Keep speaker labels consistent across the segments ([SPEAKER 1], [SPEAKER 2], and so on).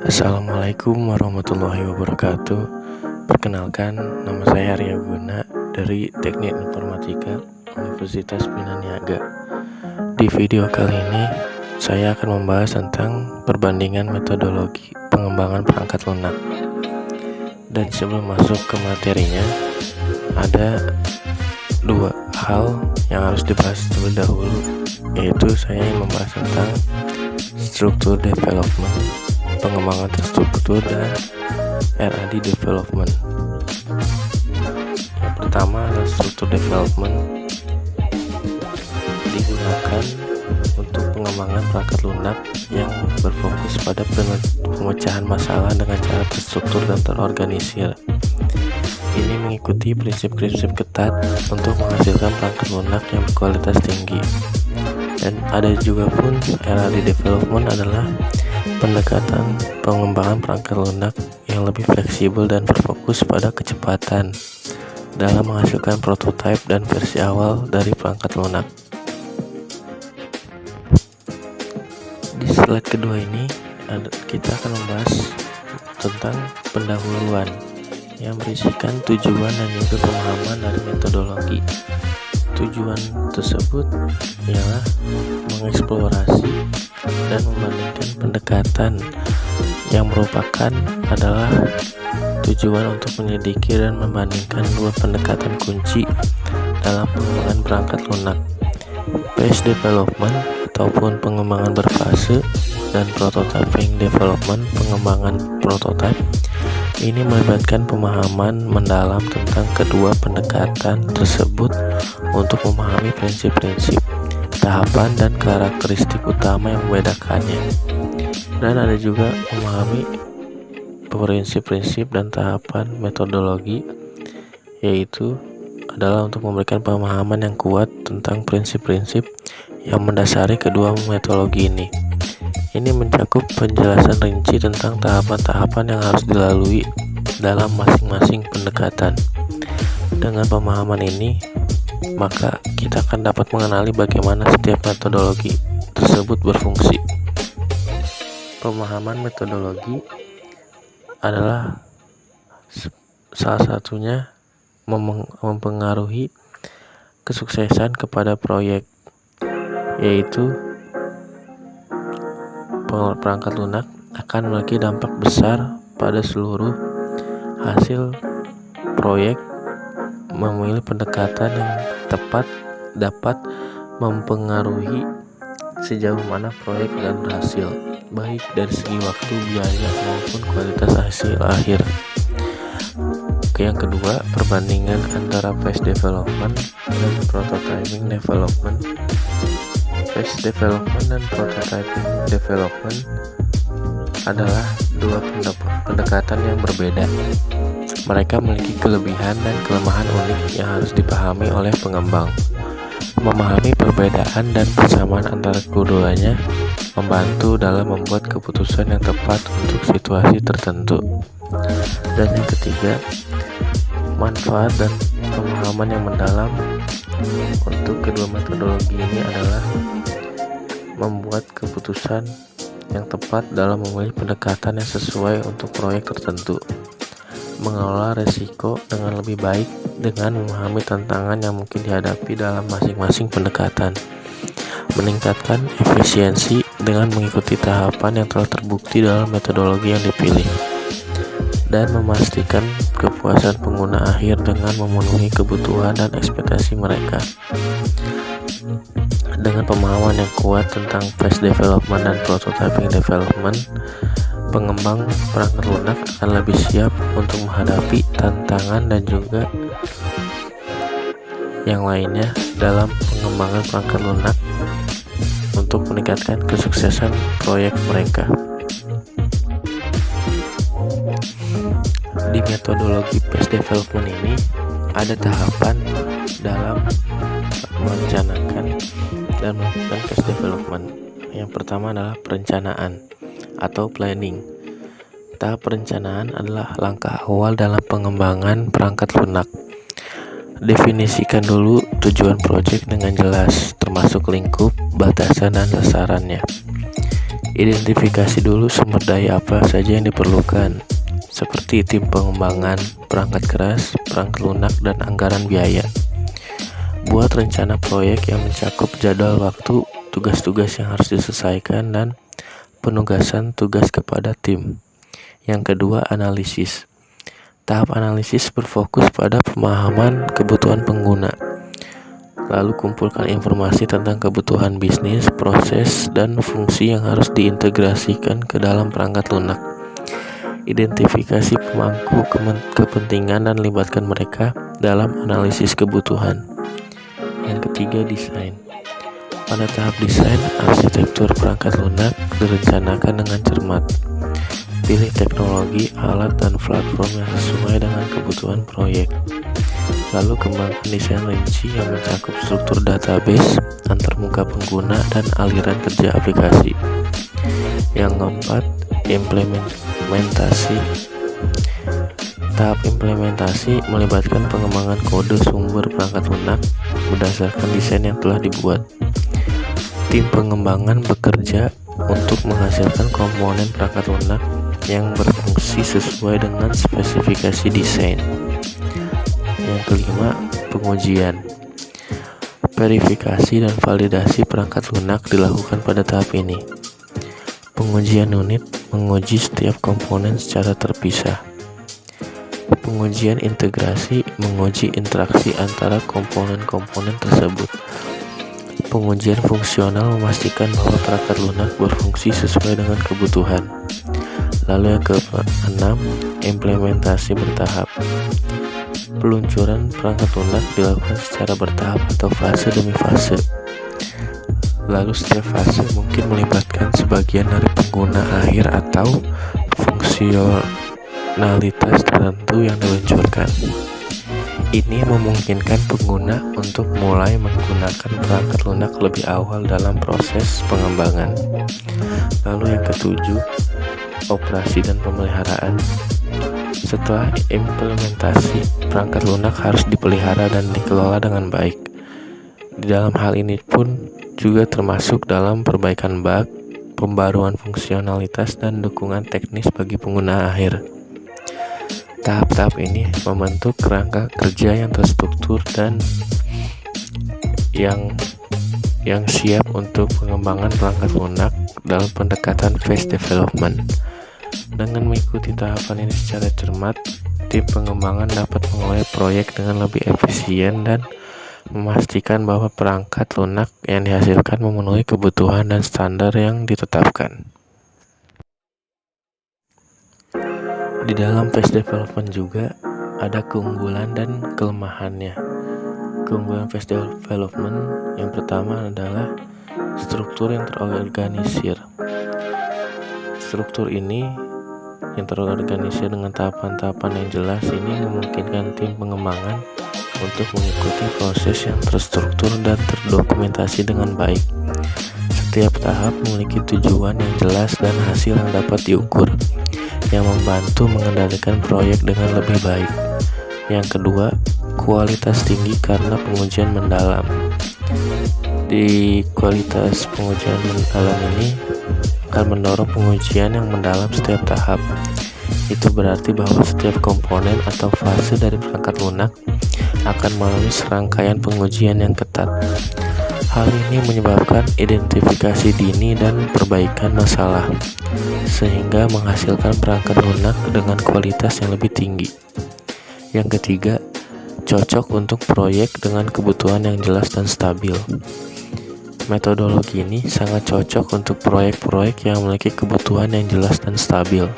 [SPEAKER 1] Assalamualaikum warahmatullahi wabarakatuh. Perkenalkan, nama saya Arya Guna dari Teknik Informatika Universitas Bina Niaga. Di video kali ini, saya akan membahas tentang perbandingan metodologi pengembangan perangkat lunak. Dan sebelum masuk ke materinya, ada dua hal yang harus dibahas terlebih dahulu, yaitu saya ingin membahas tentang struktur development, pengembangan terstruktur, dan RAD development. Yang pertama adalah struktur development, digunakan untuk pengembangan perangkat lunak yang berfokus pada pemecahan masalah dengan cara terstruktur dan terorganisir. Ini mengikuti prinsip-prinsip ketat untuk menghasilkan perangkat lunak yang berkualitas tinggi. Dan ada juga pun RAD development adalah pendekatan pengembangan perangkat lunak yang lebih fleksibel dan berfokus pada kecepatan dalam menghasilkan prototipe dan versi awal dari perangkat lunak. Di slide kedua ini kita akan membahas tentang pendahuluan yang berisikan tujuan dan juga pemahaman dari metodologi. Tujuan tersebut ialah mengeksplorasi dan membandingkan pendekatan yang merupakan adalah tujuan untuk menyelidiki dan membandingkan dua pendekatan kunci dalam pengembangan perangkat lunak, phase development ataupun pengembangan berfase, dan prototyping development, pengembangan prototype. Ini melibatkan pemahaman mendalam tentang kedua pendekatan tersebut untuk memahami prinsip-prinsip, tahapan, dan karakteristik utama yang membedakannya. Dan ada juga memahami prinsip-prinsip dan tahapan metodologi, yaitu adalah untuk memberikan pemahaman yang kuat tentang prinsip-prinsip yang mendasari kedua metodologi ini. Ini mencakup penjelasan rinci tentang tahapan-tahapan yang harus dilalui dalam masing-masing pendekatan. Dengan pemahaman ini, maka kita akan dapat mengenali bagaimana setiap metodologi tersebut berfungsi. Pemahaman metodologi adalah salah satunya mempengaruhi kesuksesan kepada proyek, yaitu perangkat lunak akan memiliki dampak besar pada seluruh hasil proyek. Memilih pendekatan yang tepat dapat mempengaruhi sejauh mana proyek akan berhasil, baik dari segi waktu, biaya, maupun kualitas hasil akhir. Yang kedua, perbandingan antara phase development dan prototyping development. Phase development dan prototyping development adalah dua pendekatan yang berbeda. Mereka memiliki kelebihan dan kelemahan unik yang harus dipahami oleh pengembang. Memahami perbedaan dan persamaan antara keduanya membantu dalam membuat keputusan yang tepat untuk situasi tertentu. Dan yang ketiga, manfaat dan pemahaman yang mendalam untuk kedua metodologi ini adalah membuat keputusan yang tepat dalam memilih pendekatan yang sesuai untuk proyek tertentu, mengelola risiko dengan lebih baik dengan memahami tantangan yang mungkin dihadapi dalam masing-masing pendekatan, meningkatkan efisiensi dengan mengikuti tahapan yang telah terbukti dalam metodologi yang dipilih, dan memastikan kepuasan pengguna akhir dengan memenuhi kebutuhan dan ekspektasi mereka. Dengan pemahaman yang kuat tentang phase development dan prototyping development, pengembang perangkat lunak akan lebih siap untuk menghadapi tantangan dan juga yang lainnya dalam pengembangan perangkat lunak untuk meningkatkan kesuksesan proyek mereka. Di metodologi phase development ini ada tahapan dalam merencanakan dan melakukan phase development. Yang pertama adalah perencanaan atau planning. Tahap perencanaan adalah langkah awal dalam pengembangan perangkat lunak. Definisikan dulu tujuan proyek dengan jelas, termasuk lingkup, batasan, dan sasarannya. Identifikasi dulu sumber daya apa saja yang diperlukan, seperti tim pengembangan, perangkat keras, perangkat lunak, dan anggaran biaya. Buat rencana proyek yang mencakup jadwal waktu, tugas-tugas yang harus diselesaikan, dan penugasan tugas kepada tim. Yang kedua, analisis. Tahap analisis berfokus pada pemahaman kebutuhan pengguna. Lalu kumpulkan informasi tentang kebutuhan bisnis, proses, dan fungsi yang harus diintegrasikan ke dalam perangkat lunak. Identifikasi pemangku kepentingan dan libatkan mereka dalam analisis kebutuhan. Yang ketiga, desain. Pada tahap desain, arsitektur perangkat lunak direncanakan dengan cermat. Pilih teknologi, alat, dan platform yang sesuai dengan kebutuhan proyek. Lalu kembangkan desain rinci yang mencakup struktur database, antarmuka pengguna, dan aliran kerja aplikasi. Yang keempat, implementasi. Tahap implementasi melibatkan pengembangan kode sumber perangkat lunak berdasarkan desain yang telah dibuat. Tim pengembangan bekerja untuk menghasilkan komponen perangkat lunak yang berfungsi sesuai dengan spesifikasi desain. Yang kelima, pengujian. Verifikasi dan validasi perangkat lunak dilakukan pada tahap ini. Pengujian unit menguji setiap komponen secara terpisah. Pengujian integrasi menguji interaksi antara komponen-komponen tersebut. Pengujian fungsional memastikan bahwa perangkat lunak berfungsi sesuai dengan kebutuhan. Lalu yang ke-6, implementasi bertahap. Peluncuran perangkat lunak dilakukan secara bertahap atau fase demi fase. Lalu setiap fase mungkin melibatkan sebagian dari pengguna akhir atau fungsionalitas tertentu yang diluncurkan. Ini memungkinkan pengguna untuk mulai menggunakan perangkat lunak lebih awal dalam proses pengembangan. Lalu yang ke-7, operasi dan pemeliharaan. Setelah implementasi, perangkat lunak harus dipelihara dan dikelola dengan baik. Di dalam hal ini pun juga termasuk dalam perbaikan bug, pembaruan fungsionalitas, dan dukungan teknis bagi pengguna akhir. Tahap-tahap ini membentuk kerangka kerja yang terstruktur dan yang siap untuk pengembangan perangkat lunak dalam pendekatan phase development. Dengan mengikuti tahapan ini secara cermat, tim pengembangan dapat memulai proyek dengan lebih efisien dan memastikan bahwa perangkat lunak yang dihasilkan memenuhi kebutuhan dan standar yang ditetapkan. Di dalam phase development juga ada keunggulan dan kelemahannya. Keunggulan phase development yang pertama adalah struktur yang terorganisir. Struktur ini yang terorganisir dengan tahapan-tahapan yang jelas ini memungkinkan tim pengembangan untuk mengikuti proses yang terstruktur dan terdokumentasi dengan baik. Setiap tahap memiliki tujuan yang jelas dan hasil yang dapat diukur, yang membantu mengendalikan proyek dengan lebih baik. Yang kedua, kualitas tinggi karena pengujian mendalam. Di kualitas pengujian mendalam ini akan mendorong pengujian yang mendalam setiap tahap. Itu berarti bahwa setiap komponen atau fase dari perangkat lunak akan melalui serangkaian pengujian yang ketat. Hal ini menyebabkan identifikasi dini dan perbaikan masalah, sehingga menghasilkan perangkat lunak dengan kualitas yang lebih tinggi. Yang ketiga, cocok untuk proyek dengan kebutuhan yang jelas dan stabil. Metodologi ini sangat cocok untuk proyek-proyek yang memiliki kebutuhan yang jelas dan stabil.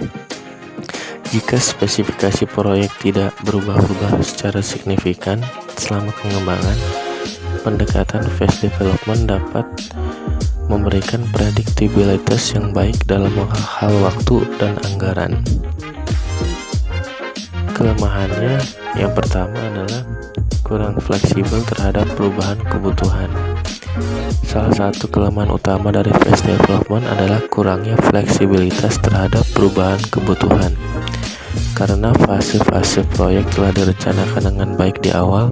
[SPEAKER 1] Jika spesifikasi proyek tidak berubah-ubah secara signifikan selama pengembangan, pendekatan phase development dapat memberikan prediktibilitas yang baik dalam hal waktu dan anggaran. Kelemahannya yang pertama adalah kurang fleksibel terhadap perubahan kebutuhan. Salah satu kelemahan utama dari phase development adalah kurangnya fleksibilitas terhadap perubahan kebutuhan. Karena fase-fase proyek telah direncanakan dengan baik di awal,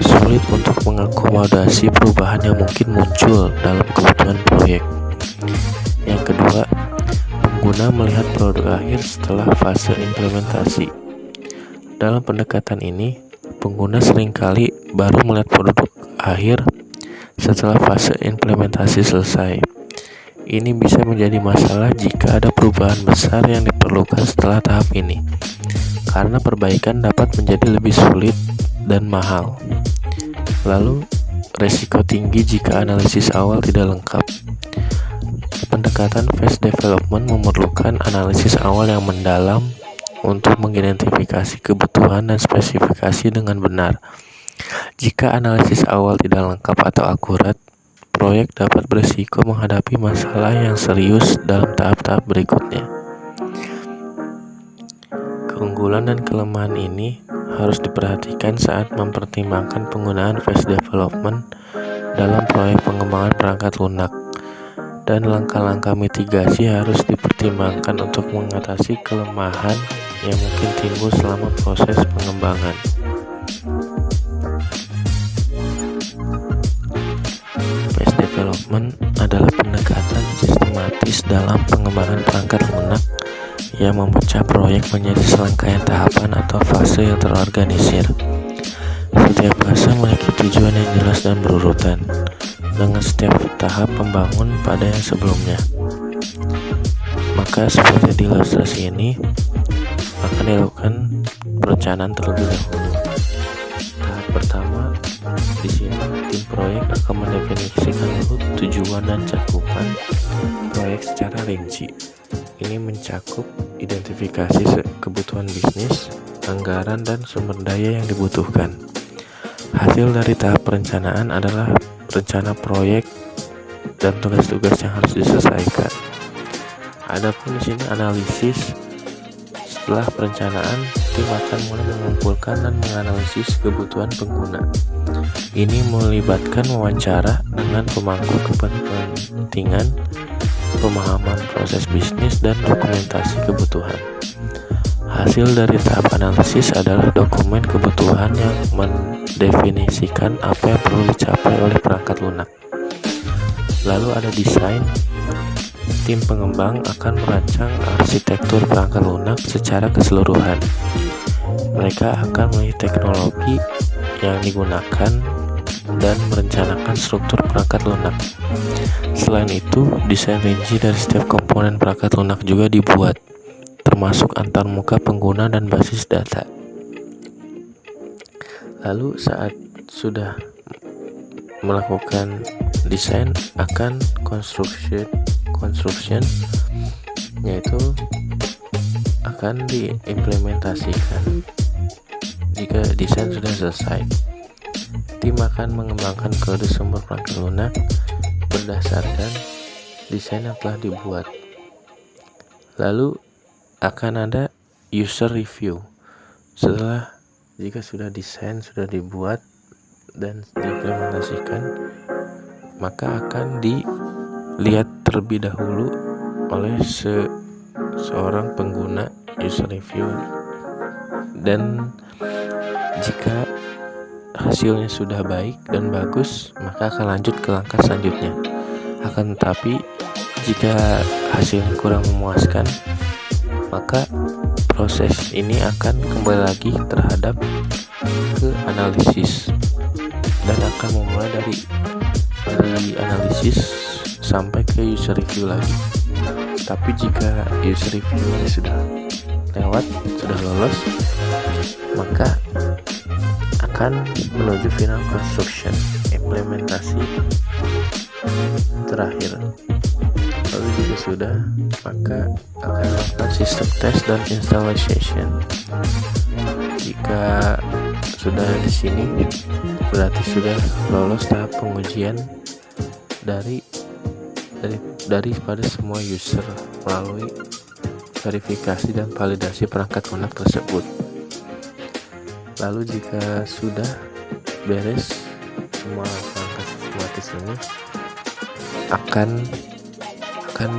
[SPEAKER 1] sulit untuk mengakomodasi perubahan yang mungkin muncul dalam kebutuhan proyek. Yang kedua, pengguna melihat produk akhir setelah fase implementasi. Dalam pendekatan ini, pengguna seringkali baru melihat produk akhir setelah fase implementasi selesai. Ini bisa menjadi masalah jika ada perubahan besar yang diperlukan setelah tahap ini, karena perbaikan dapat menjadi lebih sulit dan mahal. Lalu, resiko tinggi jika analisis awal tidak lengkap. Pendekatan phase development memerlukan analisis awal yang mendalam untuk mengidentifikasi kebutuhan dan spesifikasi dengan benar. Jika analisis awal tidak lengkap atau akurat, proyek dapat berisiko menghadapi masalah yang serius dalam tahap-tahap berikutnya. Keunggulan dan kelemahan ini harus diperhatikan saat mempertimbangkan penggunaan phase development dalam proyek pengembangan perangkat lunak, dan langkah-langkah mitigasi harus dipertimbangkan untuk mengatasi kelemahan yang mungkin timbul selama proses pengembangan. Phase development adalah pendekatan sistematis dalam pengembangan perangkat lunak yang memecah proyek menjadi serangkaian tahapan atau fase yang terorganisir. Setiap fase memiliki tujuan yang jelas dan berurutan, dengan setiap tahap pembangun pada yang sebelumnya. Maka seperti di ilustrasi ini, akan dilakukan perencanaan terlebih dahulu. Tahap pertama, di sini tim proyek akan mendefinisikan tujuan dan cakupan proyek secara rinci. Ini mencakup identifikasi kebutuhan bisnis, anggaran, dan sumber daya yang dibutuhkan. Hasil dari tahap perencanaan adalah rencana proyek dan tugas-tugas yang harus diselesaikan. Adapun di sini analisis. Setelah perencanaan, tim akan mulai mengumpulkan dan menganalisis kebutuhan pengguna. Ini melibatkan wawancara dengan pemangku kepentingan, pemahaman proses bisnis, dan dokumentasi kebutuhan. Hasil dari tahap analisis adalah dokumen kebutuhan yang mendefinisikan apa yang perlu dicapai oleh perangkat lunak. Lalu ada desain. Tim pengembang akan merancang arsitektur perangkat lunak secara keseluruhan. Mereka akan memilih teknologi yang digunakan dan merencanakan struktur perangkat lunak. Selain itu, desain rinci dari setiap komponen perangkat lunak juga dibuat, termasuk antarmuka pengguna dan basis data. Lalu saat sudah melakukan desain, akan construction, yaitu akan diimplementasikan. Jika desain sudah selesai, tim akan mengembangkan kode sumber perangkat lunak berdasarkan desain yang telah dibuat. Lalu akan ada user review. Setelah jika sudah desain sudah dibuat dan diimplementasikan, maka akan dilihat terlebih dahulu oleh seorang pengguna user review, dan jika hasilnya sudah baik dan bagus, maka akan lanjut ke langkah selanjutnya. Akan tetapi jika hasilnya kurang memuaskan, maka proses ini akan kembali lagi terhadap ke analisis dan akan memulai dari analisis sampai ke user review lagi. Tapi jika user review sudah lewat, sudah lolos, maka akan menuju final construction, implementasi terakhir. Lalu jika sudah, maka akan melakukan sistem test dan installation. Jika sudah di sini, berarti sudah lolos tahap pengujian daripada semua user melalui verifikasi dan validasi perangkat lunak tersebut. Lalu jika sudah beres semua langkah sistematis ini, akan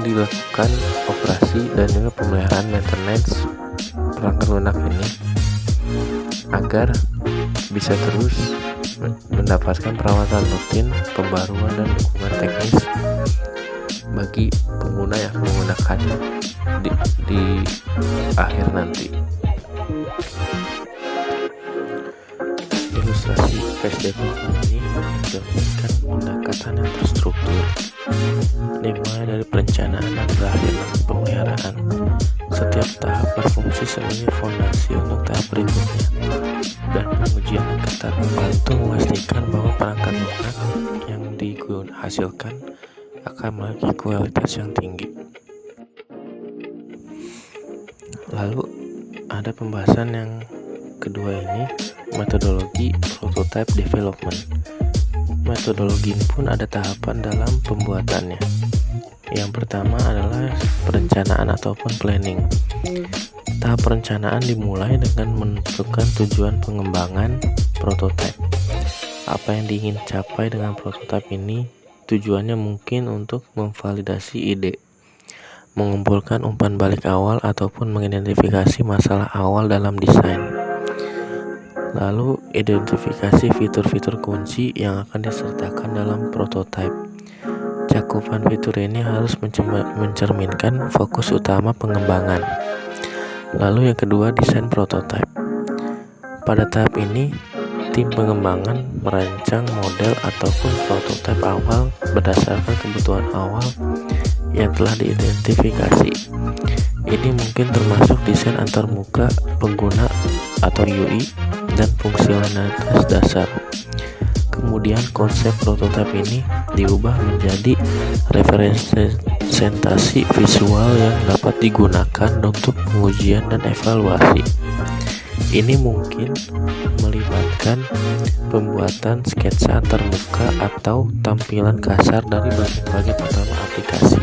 [SPEAKER 1] dilakukan operasi dan juga pemeliharaan maintenance perangkat lunak ini agar bisa terus mendapatkan perawatan rutin, pembaruan, dan dukungan teknis bagi pengguna yang menggunakannya di akhir nanti. Ilustrasi phase development ini mencerminkan pendekatan yang terstruktur, dimulai dari perencanaan dan berakhir dengan pemeliharaan. Setiap tahap berfungsi sebagai fondasi untuk tahap berikutnya, dan pengujian yang ketat membantu memastikan bahwa perangkat lunak yang dihasilkan akan memiliki kualitas yang tinggi. Lalu ada pembahasan yang kedua ini, metodologi prototype development. Metodologi ini pun ada tahapan dalam pembuatannya. Yang pertama adalah perencanaan ataupun planning. Tahap perencanaan dimulai dengan menentukan tujuan pengembangan prototipe. Apa yang diingin capai dengan prototipe ini? Tujuannya mungkin untuk memvalidasi ide, mengumpulkan umpan balik awal ataupun mengidentifikasi masalah awal dalam desain. Lalu identifikasi fitur-fitur kunci yang akan disertakan dalam prototipe. Cakupan fitur ini harus mencerminkan fokus utama pengembangan. Lalu yang kedua, desain prototipe. Pada tahap ini, tim pengembangan merancang model ataupun prototipe awal berdasarkan kebutuhan awal yang telah diidentifikasi. Ini mungkin termasuk desain antarmuka pengguna atau UI dan fungsionalitas dasar. Kemudian konsep prototipe ini diubah menjadi representasi visual yang dapat digunakan untuk pengujian dan evaluasi. Ini mungkin melibatkan pembuatan sketsa antarmuka atau tampilan kasar dari bagian-bagian utama aplikasi.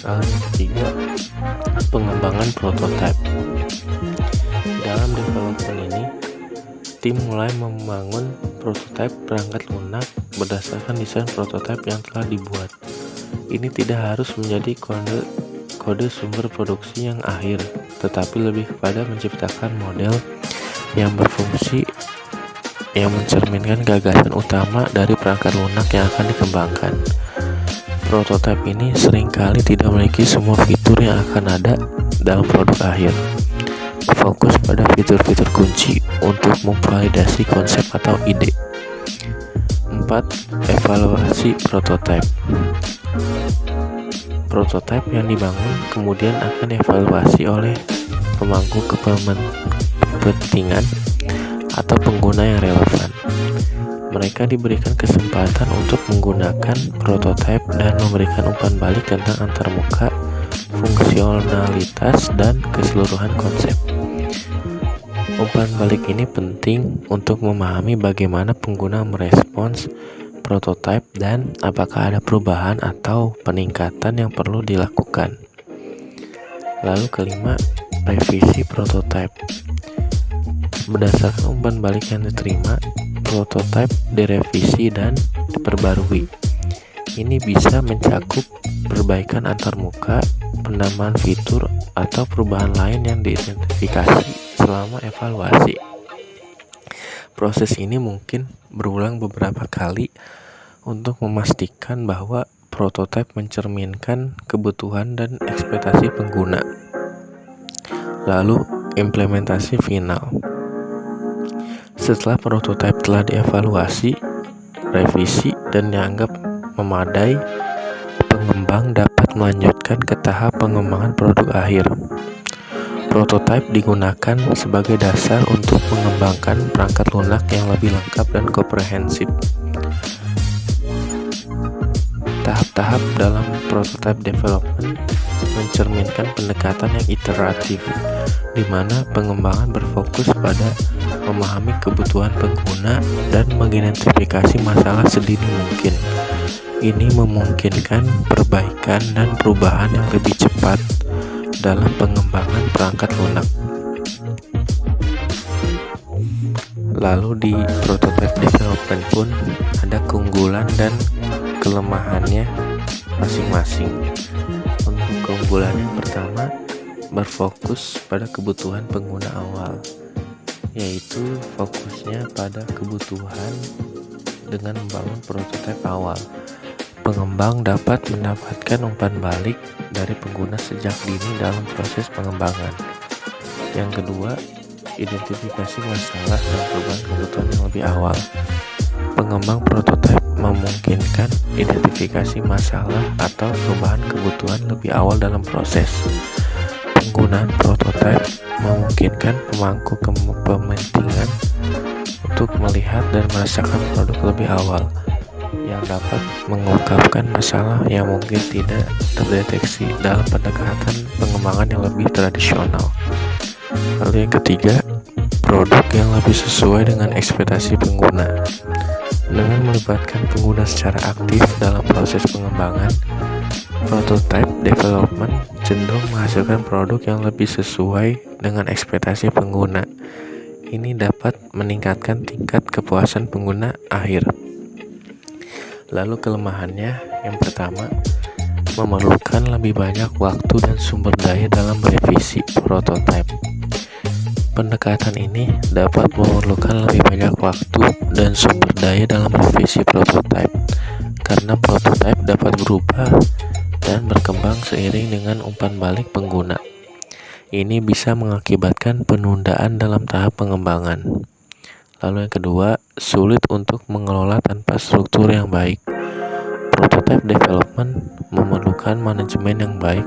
[SPEAKER 1] Lalu yang ketiga, pengembangan prototipe. Dalam development ini, tim mulai membangun prototipe perangkat lunak berdasarkan desain prototipe yang telah dibuat. Ini tidak harus menjadi kode sumber produksi yang akhir, tetapi lebih kepada menciptakan model yang berfungsi yang mencerminkan gagasan utama dari perangkat lunak yang akan dikembangkan. Prototipe ini seringkali tidak memiliki semua fitur yang akan ada dalam produk akhir. Fokus pada fitur-fitur kunci untuk memvalidasi konsep atau ide. 4. Evaluasi prototipe. Prototipe yang dibangun kemudian akan dievaluasi oleh pemangku kepentingan atau pengguna yang relevan. Mereka diberikan kesempatan untuk menggunakan prototipe dan memberikan umpan balik tentang antarmuka, fungsionalitas, dan keseluruhan konsep. Umpan balik ini penting untuk memahami bagaimana pengguna merespons prototipe dan apakah ada perubahan atau peningkatan yang perlu dilakukan. Lalu kelima, revisi prototipe. Berdasarkan umpan balik yang diterima, prototipe direvisi dan diperbarui. Ini bisa mencakup perbaikan antarmuka, penambahan fitur, atau perubahan lain yang diidentifikasi selama evaluasi. Proses ini mungkin berulang beberapa kali untuk memastikan bahwa prototipe mencerminkan kebutuhan dan ekspektasi pengguna. Lalu, implementasi final. Setelah prototipe telah dievaluasi, revisi, dan dianggap memadai, pengembang dapat melanjutkan ke tahap pengembangan produk akhir. Prototipe digunakan sebagai dasar untuk mengembangkan perangkat lunak yang lebih lengkap dan komprehensif. Tahap-tahap dalam prototype development mencerminkan pendekatan yang iteratif, di mana pengembangan berfokus pada memahami kebutuhan pengguna dan mengidentifikasi masalah sedini mungkin. Ini memungkinkan perbaikan dan perubahan yang lebih cepat dalam pengembangan perangkat lunak. Lalu di prototype development pun ada keunggulan dan kelemahannya masing-masing. Untuk keunggulan yang pertama, berfokus pada kebutuhan pengguna awal, yaitu fokusnya pada kebutuhan dengan membangun prototipe awal. pengembang dapat mendapatkan umpan balik dari pengguna sejak dini dalam proses pengembangan. Yang kedua, identifikasi masalah dan perubahan kebutuhan yang lebih awal. Pengembang prototipe memungkinkan identifikasi masalah atau perubahan kebutuhan lebih awal dalam proses. Penggunaan prototipe memungkinkan pemangku kepentingan untuk melihat dan merasakan produk lebih awal yang dapat mengungkapkan masalah yang mungkin tidak terdeteksi dalam pendekatan pengembangan yang lebih tradisional. Lalu yang ketiga, produk yang lebih sesuai dengan ekspektasi pengguna. Dengan melibatkan pengguna secara aktif dalam proses pengembangan, prototype development cenderung menghasilkan produk yang lebih sesuai dengan ekspektasi pengguna. Ini dapat meningkatkan tingkat kepuasan pengguna akhir. Lalu kelemahannya, yang pertama, memerlukan lebih banyak waktu dan sumber daya dalam merevisi prototype. Pendekatan ini dapat memerlukan lebih banyak waktu dan sumber daya dalam revisi prototipe, karena prototipe dapat berubah dan berkembang seiring dengan umpan balik pengguna. Ini bisa mengakibatkan penundaan dalam tahap pengembangan. Lalu yang kedua, sulit untuk mengelola tanpa struktur yang baik. Prototype development memerlukan manajemen yang baik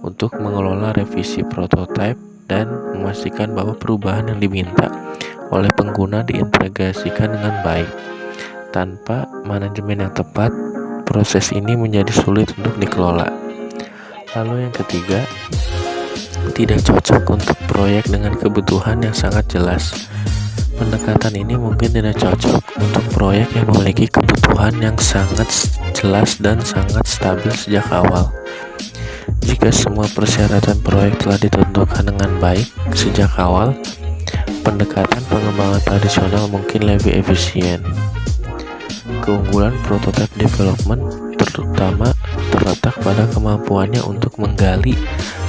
[SPEAKER 1] untuk mengelola revisi prototype dan memastikan bahwa perubahan yang diminta oleh pengguna diintegrasikan dengan baik. Tanpa manajemen yang tepat, proses ini menjadi sulit untuk dikelola. Lalu yang ketiga, tidak cocok untuk proyek dengan kebutuhan yang sangat jelas. Pendekatan ini mungkin tidak cocok untuk proyek yang memiliki kebutuhan yang sangat jelas dan sangat stabil sejak awal. Jika semua persyaratan proyek telah ditentukan dengan baik sejak awal, pendekatan pengembangan tradisional mungkin lebih efisien. Keunggulan prototype development terutama terletak pada kemampuannya untuk menggali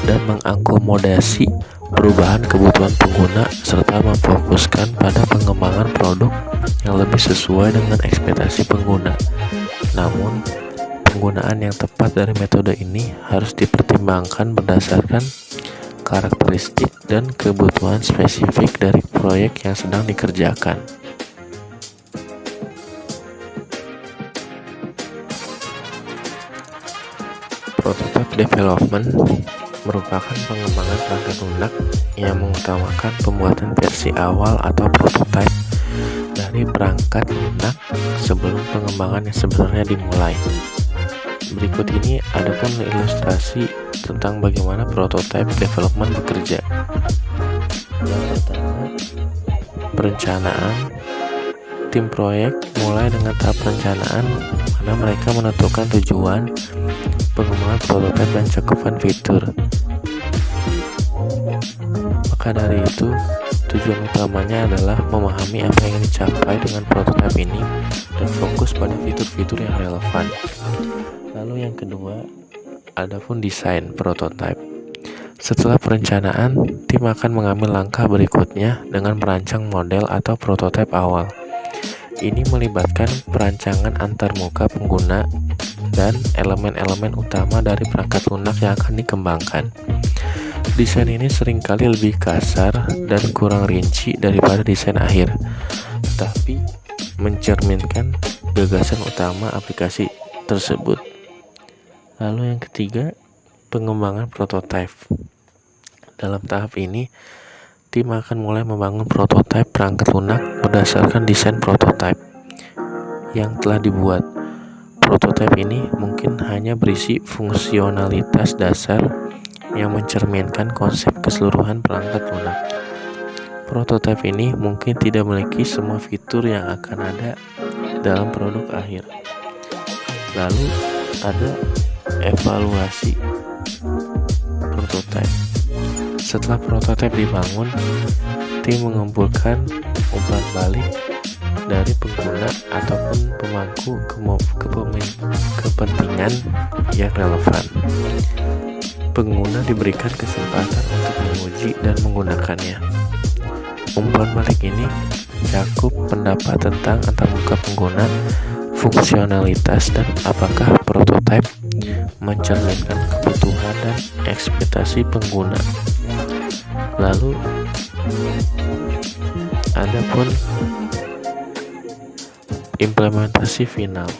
[SPEAKER 1] dan mengakomodasi perubahan kebutuhan pengguna serta memfokuskan pada pengembangan produk yang lebih sesuai dengan ekspektasi pengguna. Namun, penggunaan yang tepat dari metode ini harus dipertimbangkan berdasarkan karakteristik dan kebutuhan spesifik dari proyek yang sedang dikerjakan. Prototype development merupakan pengembangan perangkat lunak yang mengutamakan pembuatan versi awal atau prototype dari perangkat lunak sebelum pengembangan yang sebenarnya dimulai. Berikut ini ada pun ilustrasi tentang bagaimana prototype development bekerja. Yang pertama, perencanaan. Tim proyek mulai dengan tahap perencanaan, mana mereka menentukan tujuan, pengembangan prototipe dan cakupan fitur. Maka dari itu, tujuan utamanya adalah memahami apa yang ingin dicapai dengan prototipe ini dan fokus pada fitur-fitur yang relevan. Lalu yang kedua, adapun desain prototipe. Setelah perencanaan, tim akan mengambil langkah berikutnya dengan merancang model atau prototipe awal. Ini melibatkan perancangan antarmuka pengguna dan elemen-elemen utama dari perangkat lunak yang akan dikembangkan. Desain ini seringkali lebih kasar dan kurang rinci daripada desain akhir, tetapi mencerminkan gagasan utama aplikasi tersebut. Lalu yang ketiga, pengembangan prototipe. Dalam tahap ini, tim akan mulai membangun prototipe perangkat lunak berdasarkan desain prototipe yang telah dibuat. Prototipe ini mungkin hanya berisi fungsionalitas dasar yang mencerminkan konsep keseluruhan perangkat lunak. Prototipe ini mungkin tidak memiliki semua fitur yang akan ada dalam produk akhir. Lalu ada evaluasi prototipe. Setelah prototipe dibangun, tim mengumpulkan umpan balik dari pengguna ataupun pemangku kepentingan yang relevan. Pengguna diberikan kesempatan untuk menguji dan menggunakannya. Umpan balik ini mencakup pendapat tentang antarmuka pengguna, fungsionalitas dan apakah prototipe mencerminkan kebutuhan dan ekspektasi pengguna. Lalu adapun implementasi final.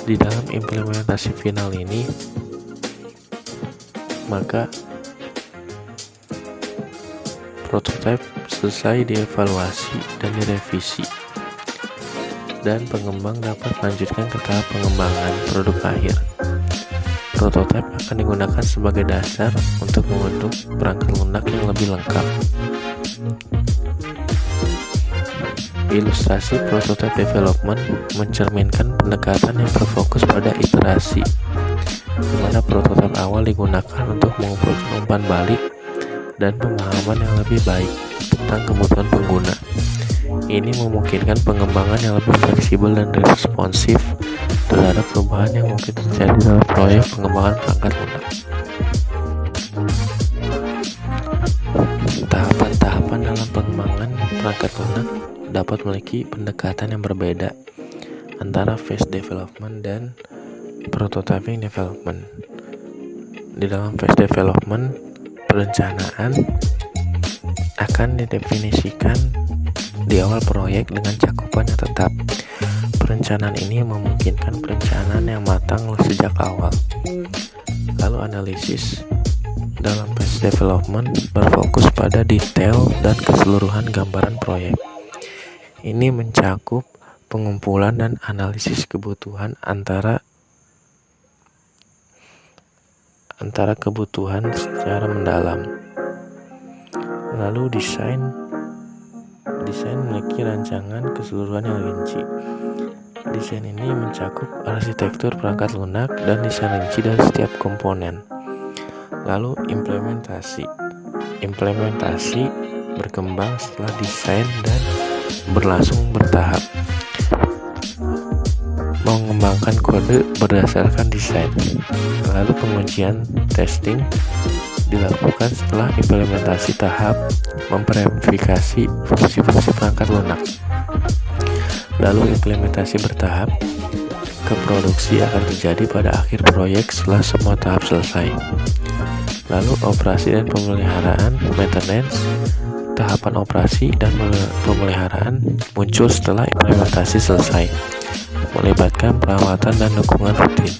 [SPEAKER 1] Di dalam implementasi final ini, maka prototipe selesai dievaluasi dan direvisi, dan pengembang dapat melanjutkan ke tahap pengembangan produk akhir. Prototipe akan digunakan sebagai dasar untuk membentuk perangkat lunak yang lebih lengkap. Ilustrasi prototype development mencerminkan pendekatan yang berfokus pada iterasi, di mana prototipe awal digunakan untuk mengumpulkan umpan balik dan pemahaman yang lebih baik tentang kebutuhan pengguna. Ini memungkinkan pengembangan yang lebih fleksibel dan responsif terhadap perubahan yang mungkin terjadi dalam proyek pengembangan perangkat lunak. Tahapan-tahapan dalam pengembangan perangkat lunak dapat memiliki pendekatan yang berbeda antara phase development dan prototyping development. Di dalam phase development, perencanaan akan didefinisikan di awal proyek dengan cakupan yang tetap. Perencanaan ini memungkinkan perencanaan yang matang sejak awal. Lalu analisis dalam phase development berfokus pada detail dan keseluruhan gambaran proyek. Ini mencakup pengumpulan dan analisis kebutuhan antara kebutuhan secara mendalam. Lalu desain memiliki rancangan keseluruhan yang rinci. Desain ini mencakup arsitektur perangkat lunak dan desain rinci dari setiap komponen. Lalu implementasi berkembang setelah desain dan berlangsung bertahap. Mengembangkan kode berdasarkan desain. Lalu pengujian testing dilakukan setelah implementasi tahap memverifikasi fungsi-fungsi perangkat lunak. Lalu implementasi bertahap ke produksi akan terjadi pada akhir proyek setelah semua tahap selesai. Lalu operasi dan pemeliharaan maintenance. Tahapan operasi dan pemeliharaan muncul setelah implementasi selesai, melibatkan perawatan dan dukungan rutin.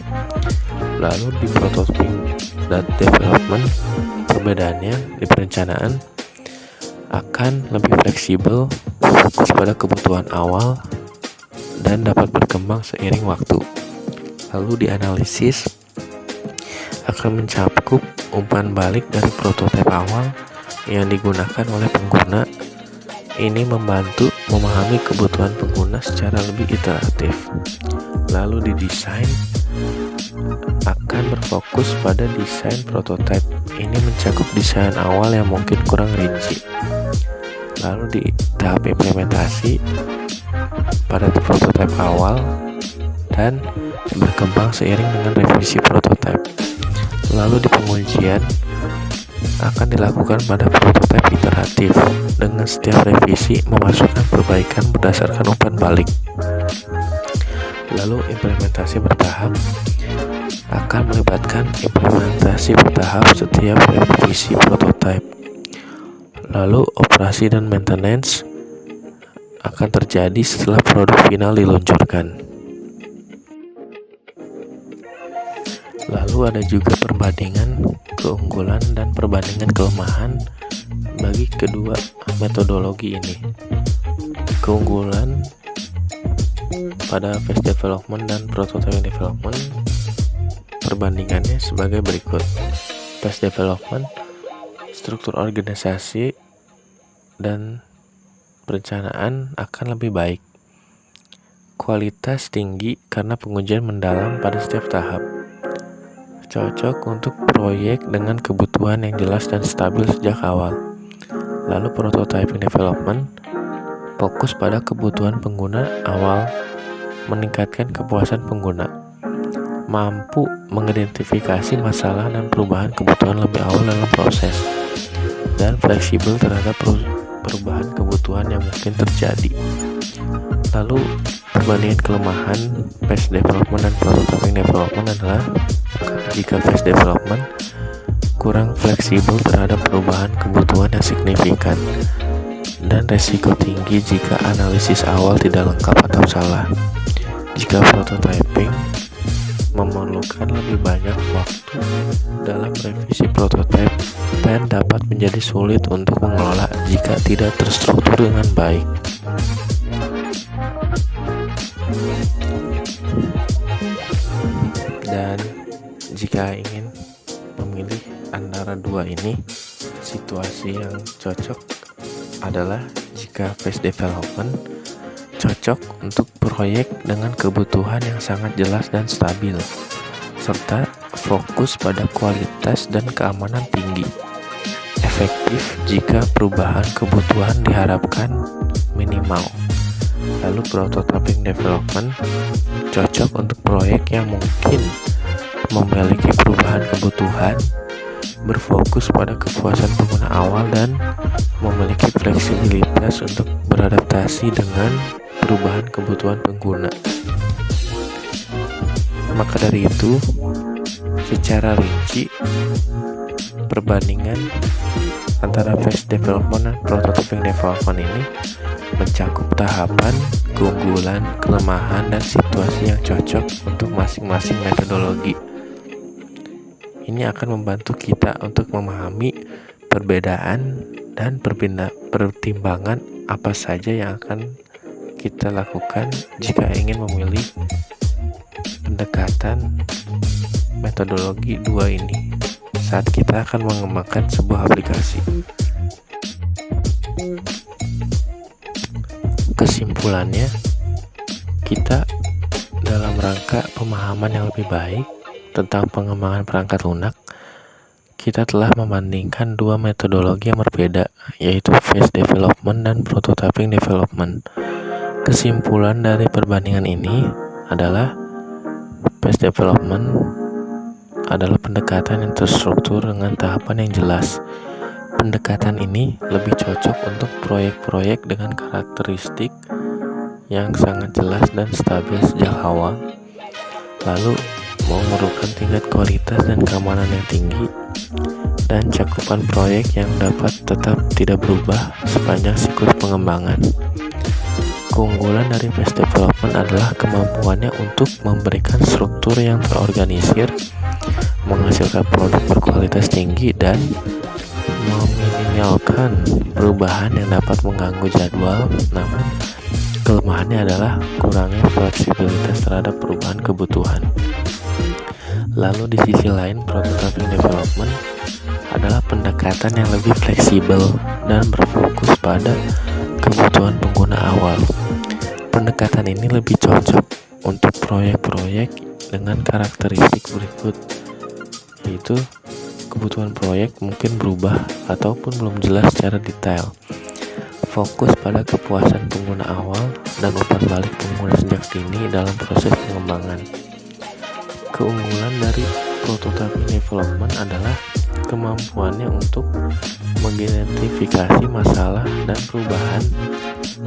[SPEAKER 1] Lalu di prototyping dan development, perbedaannya di perencanaan akan lebih fleksibel, fokus pada kebutuhan awal, dan dapat berkembang seiring waktu. Lalu di analisis akan mencakup umpan balik dari prototipe awal yang digunakan oleh pengguna. Ini membantu memahami kebutuhan pengguna secara lebih iteratif. Lalu di desain akan berfokus pada desain prototipe. Ini mencakup desain awal yang mungkin kurang rinci. Lalu di tahap implementasi pada prototipe awal dan berkembang seiring dengan revisi prototipe. Lalu di pengujian akan dilakukan pada prototipe iteratif, dengan setiap revisi memasukkan perbaikan berdasarkan umpan balik. Lalu implementasi bertahap akan melibatkan implementasi bertahap setiap revisi prototipe. Lalu operasi dan maintenance akan terjadi setelah produk final diluncurkan. Lalu ada juga perbandingan keunggulan dan perbandingan kelemahan bagi kedua metodologi ini. Keunggulan pada phase development dan prototype development, perbandingannya sebagai berikut. Phase development, struktur organisasi dan perencanaan akan lebih baik. Kualitas tinggi karena pengujian mendalam pada setiap tahap. Cocok untuk proyek dengan kebutuhan yang jelas dan stabil sejak awal. Lalu prototyping development fokus pada kebutuhan pengguna awal, meningkatkan kepuasan pengguna, mampu mengidentifikasi masalah dan perubahan kebutuhan lebih awal dalam proses, dan fleksibel terhadap perubahan kebutuhan yang mungkin terjadi. Lalu perbandingan kelemahan phase development dan prototyping development adalah jika phase development kurang fleksibel terhadap perubahan kebutuhan yang signifikan dan resiko tinggi jika analisis awal tidak lengkap atau salah. Jika prototyping memerlukan lebih banyak waktu dalam revisi prototipe dan dapat menjadi sulit untuk mengelola jika tidak terstruktur dengan baik. Dan jika ingin memilih antara dua ini, situasi yang cocok adalah jika phase development cocok untuk proyek dengan kebutuhan yang sangat jelas dan stabil, serta fokus pada kualitas dan keamanan tinggi. Efektif jika perubahan kebutuhan diharapkan minimal. Lalu prototyping development cocok untuk proyek yang mungkin memiliki perubahan kebutuhan, berfokus pada kepuasan pengguna awal dan memiliki fleksibilitas untuk beradaptasi dengan perubahan kebutuhan pengguna. Maka dari itu, secara rinci perbandingan antara phase development dan prototyping development ini mencakup tahapan, keunggulan, kelemahan, dan situasi yang cocok untuk masing-masing metodologi. Ini akan membantu kita untuk memahami perbedaan dan pertimbangan apa saja yang akan kita lakukan jika ingin memilih pendekatan metodologi dua ini saat kita akan mengembangkan sebuah aplikasi. Kesimpulannya, kita dalam rangka pemahaman yang lebih baik tentang pengembangan perangkat lunak, kita telah membandingkan dua metodologi yang berbeda, yaitu phase development dan prototyping development. Kesimpulan dari perbandingan ini adalah phase development adalah pendekatan yang terstruktur dengan tahapan yang jelas. Pendekatan ini lebih cocok untuk proyek-proyek dengan karakteristik yang sangat jelas dan stabil sejak awal, lalu memerlukan tingkat kualitas dan keamanan yang tinggi, dan cakupan proyek yang dapat tetap tidak berubah sepanjang siklus pengembangan. Keunggulan dari phase development adalah kemampuannya untuk memberikan struktur yang terorganisir, menghasilkan produk berkualitas tinggi, dan meminimalkan perubahan yang dapat mengganggu jadwal. Namun, kelemahannya adalah kurangnya fleksibilitas terhadap perubahan kebutuhan. Lalu di sisi lain, prototyping development adalah pendekatan yang lebih fleksibel dan berfokus pada kebutuhan pengguna awal. Pendekatan ini lebih cocok untuk proyek-proyek dengan karakteristik berikut, yaitu kebutuhan proyek mungkin berubah ataupun belum jelas secara detail, fokus pada kepuasan pengguna awal, dan umpan balik pengguna sejak dini dalam proses pengembangan. Keunggulan dari prototyping development adalah kemampuannya untuk mengidentifikasi masalah dan perubahan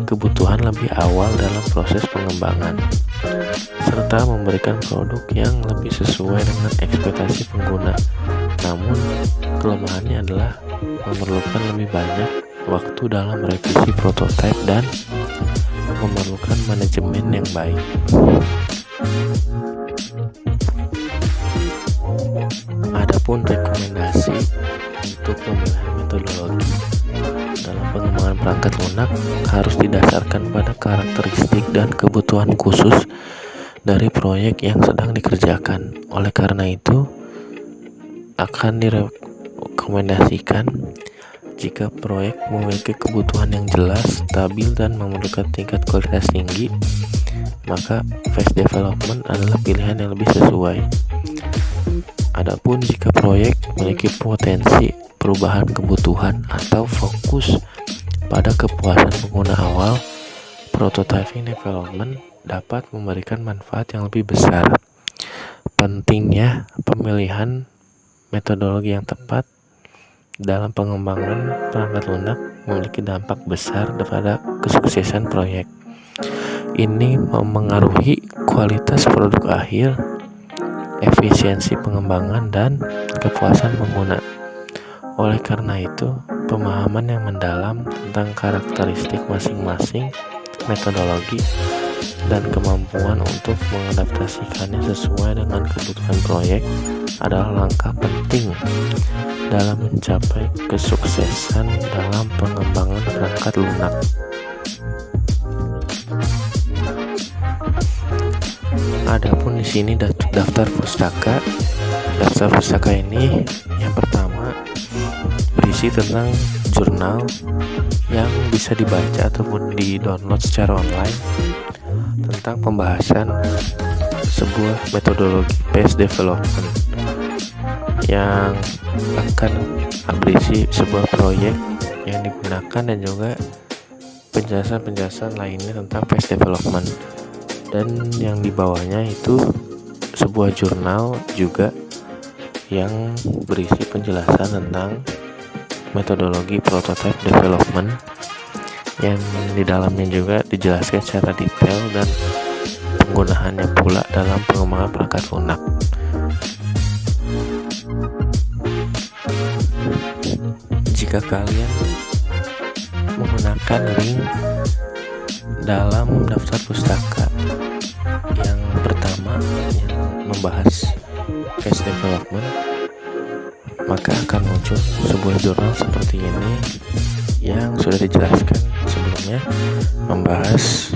[SPEAKER 1] kebutuhan lebih awal dalam proses pengembangan, serta memberikan produk yang lebih sesuai dengan ekspektasi pengguna. Namun, kelemahannya adalah memerlukan lebih banyak waktu dalam revisi prototipe dan memerlukan manajemen yang baik. Adapun rekomendasi untuk pemilihan metodologi dalam pengembangan perangkat lunak harus didasarkan pada karakteristik dan kebutuhan khusus dari proyek yang sedang dikerjakan. Oleh karena itu, akan direkomendasikan jika proyek memiliki kebutuhan yang jelas, stabil, dan memerlukan tingkat kualitas tinggi, maka phase development adalah pilihan yang lebih sesuai. Adapun jika proyek memiliki potensi perubahan kebutuhan atau fokus pada kepuasan pengguna awal, prototyping development dapat memberikan manfaat yang lebih besar. Pentingnya pemilihan metodologi yang tepat dalam pengembangan perangkat lunak memiliki dampak besar pada kesuksesan proyek. Ini memengaruhi kualitas produk akhir, efisiensi pengembangan, dan kepuasan pengguna. Oleh karena itu, pemahaman yang mendalam tentang karakteristik masing-masing metodologi dan kemampuan untuk mengadaptasikannya sesuai dengan kebutuhan proyek adalah langkah penting dalam mencapai kesuksesan dalam pengembangan perangkat lunak. Adapun di sini daftar pustaka. Daftar pustaka ini yang pertama berisi tentang jurnal yang bisa dibaca ataupun di-download secara online tentang pembahasan sebuah metodologi PES development yang akan berisi sebuah proyek yang digunakan dan juga penjelasan-penjelasan lainnya tentang PES development. Dan yang di bawahnya itu sebuah jurnal juga yang berisi penjelasan tentang metodologi prototype development, yang di dalamnya juga dijelaskan secara detail dan penggunaannya pula dalam pengembangan perangkat lunak. Jika kalian menggunakan link dalam daftar pustaka yang pertama yang membahas PES development, maka akan muncul sebuah jurnal seperti ini yang sudah dijelaskan sebelumnya, membahas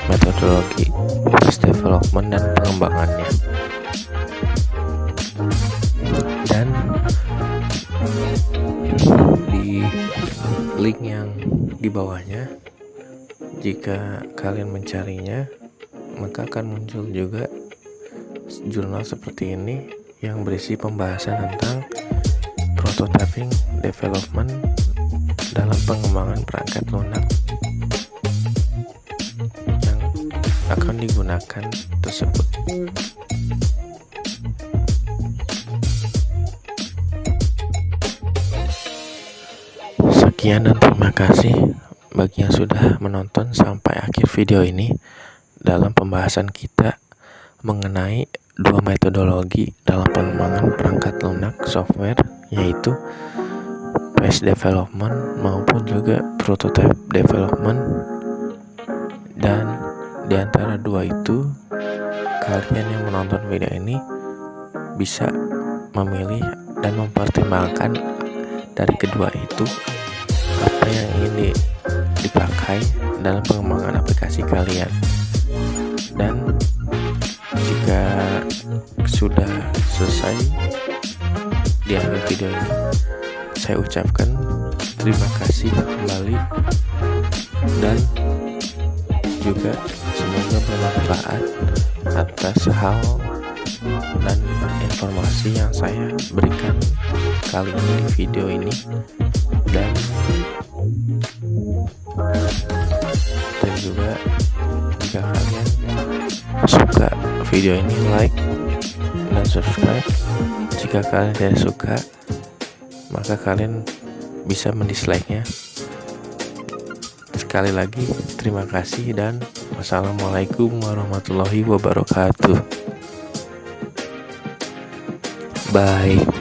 [SPEAKER 1] metodologi PES development dan pengembangannya. Dan di link yang di bawahnya, jika kalian mencarinya, maka akan muncul juga jurnal seperti ini yang berisi pembahasan tentang prototyping development dalam pengembangan perangkat lunak yang akan digunakan tersebut. Sekian dan terima kasih bagi yang sudah menonton sampai akhir video ini dalam pembahasan kita mengenai dua metodologi dalam pengembangan perangkat lunak software, yaitu PES development maupun juga prototype development. Dan di antara dua itu, kalian yang menonton video ini bisa memilih dan mempertimbangkan dari kedua itu apa yang ingin dipakai dalam pengembangan aplikasi kalian. Dan jika sudah selesai di akhir video ini, saya ucapkan terima kasih kembali dan juga semoga bermanfaat atas hal dan informasi yang saya berikan kali ini di video ini. Dan juga jika kalian suka video ini, like dan subscribe. Jika kalian tidak suka, maka kalian bisa mendislike-nya. Sekali lagi terima kasih dan wassalamualaikum warahmatullahi wabarakatuh. Bye.